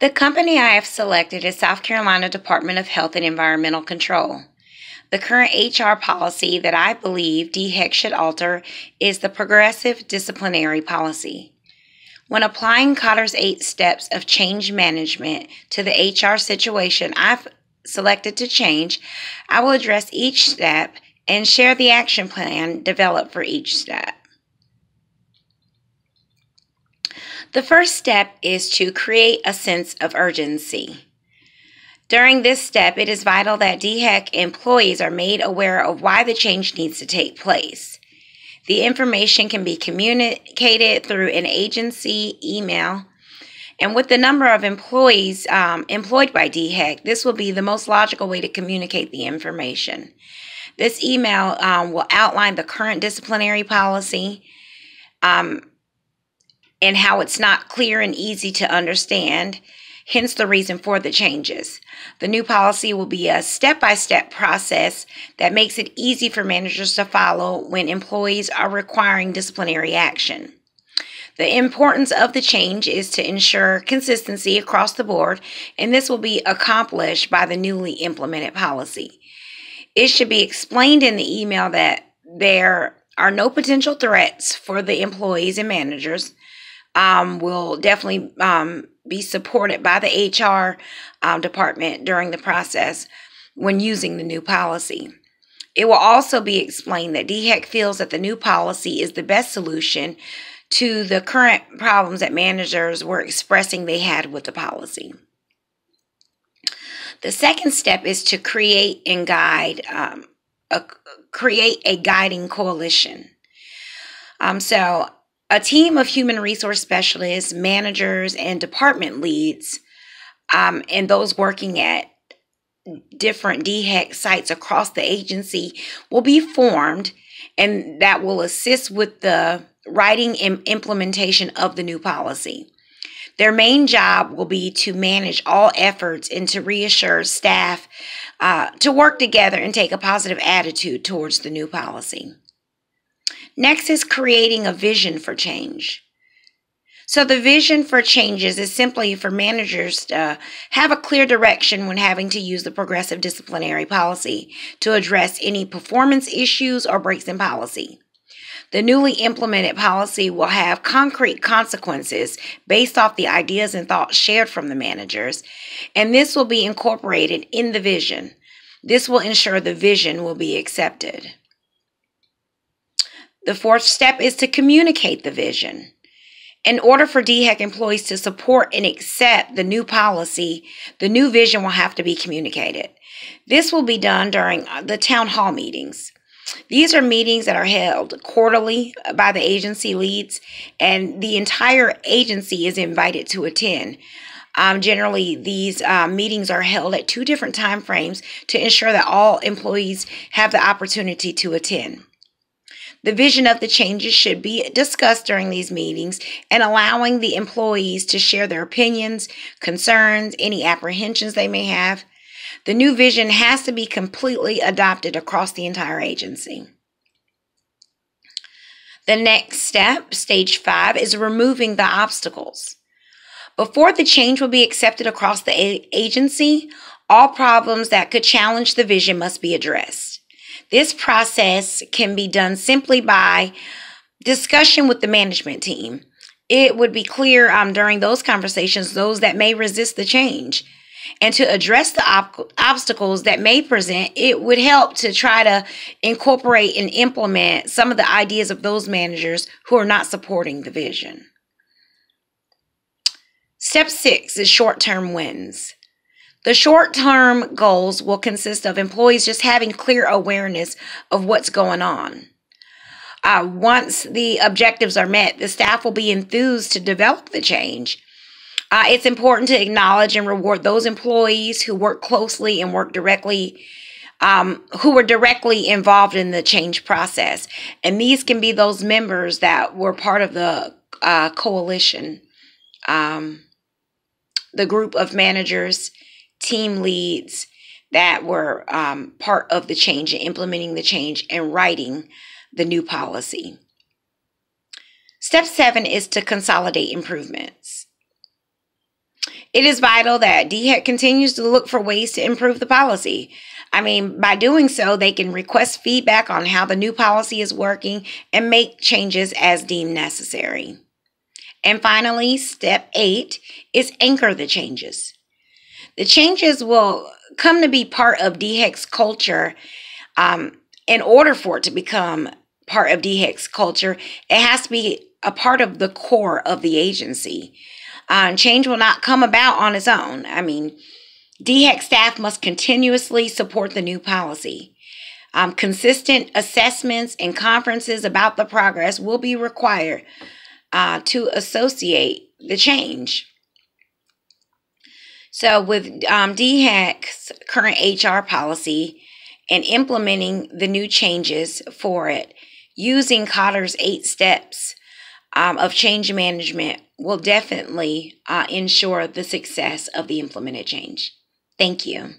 The company I have selected is South Carolina Department of Health and Environmental Control. The current HR policy that I believe DHEC should alter is the Progressive Disciplinary Policy. When applying Kotter's 8 steps of change management to the HR situation I've selected to change, I will address each step and share the action plan developed for each step. The first step is to create a sense of urgency. During this step, it is vital that DHEC employees are made aware of why the change needs to take place. The information can be communicated through an agency email, and with the number of employees employed by DHEC, this will be the most logical way to communicate the information. This email will outline the current disciplinary policy, and how it's not clear and easy to understand, hence the reason for the changes. The new policy will be a step-by-step process that makes it easy for managers to follow when employees are requiring disciplinary action. The importance of the change is to ensure consistency across the board, and this will be accomplished by the newly implemented policy. It should be explained in the email that there are no potential threats for the employees and managers. Will definitely be supported by the HR department during the process when using the new policy. It will also be explained that DHEC feels that the new policy is the best solution to the current problems that managers were expressing they had with the policy. The second step is to create and guide, create a guiding coalition. A team of human resource specialists, managers, and department leads, and those working at different DHEC sites across the agency will be formed, and that will assist with the writing and implementation of the new policy. Their main job will be to manage all efforts and to reassure staff to work together and take a positive attitude towards the new policy. Next is creating a vision for change. So the vision for changes is simply for managers to have a clear direction when having to use the progressive disciplinary policy to address any performance issues or breaks in policy. The newly implemented policy will have concrete consequences based off the ideas and thoughts shared from the managers, and this will be incorporated in the vision. This will ensure the vision will be accepted. The fourth step is to communicate the vision. In order for DHEC employees to support and accept the new policy, the new vision will have to be communicated. This will be done during the town hall meetings. These are meetings that are held quarterly by the agency leads, and the entire agency is invited to attend. Generally, these meetings are held at 2 different time frames to ensure that all employees have the opportunity to attend. The vision of the changes should be discussed during these meetings and allowing the employees to share their opinions, concerns, any apprehensions they may have. The new vision has to be completely adopted across the entire agency. The next step, stage 5, is removing the obstacles. Before the change will be accepted across the agency, all problems that could challenge the vision must be addressed. This process can be done simply by discussion with the management team. It would be clear during those conversations those that may resist the change. And to address the obstacles that may present, it would help to try to incorporate and implement some of the ideas of those managers who are not supporting the vision. Step 6 is short-term wins. The short-term goals will consist of employees just having clear awareness of what's going on. Once the objectives are met, the staff will be enthused to develop the change. It's important to acknowledge and reward those employees who work closely and work directly, who were directly involved in the change process. And these can be those members that were part of the coalition, the group of managers, team leads that were part of the change and implementing the change and writing the new policy. Step 7 is to consolidate improvements. It is vital that DHEC continues to look for ways to improve the policy. By doing so, they can request feedback on how the new policy is working and make changes as deemed necessary. And finally, step 8 is anchor the changes. The changes will come to be part of DHEC's culture. In order for it to become part of DHEC's culture, it has to be a part of the core of the agency. Change will not come about on its own. DHEC staff must continuously support the new policy. Consistent assessments and conferences about the progress will be required to associate the change. So with DHEC's current HR policy and implementing the new changes for it, using Kotter's 8 steps of change management will definitely ensure the success of the implemented change. Thank you.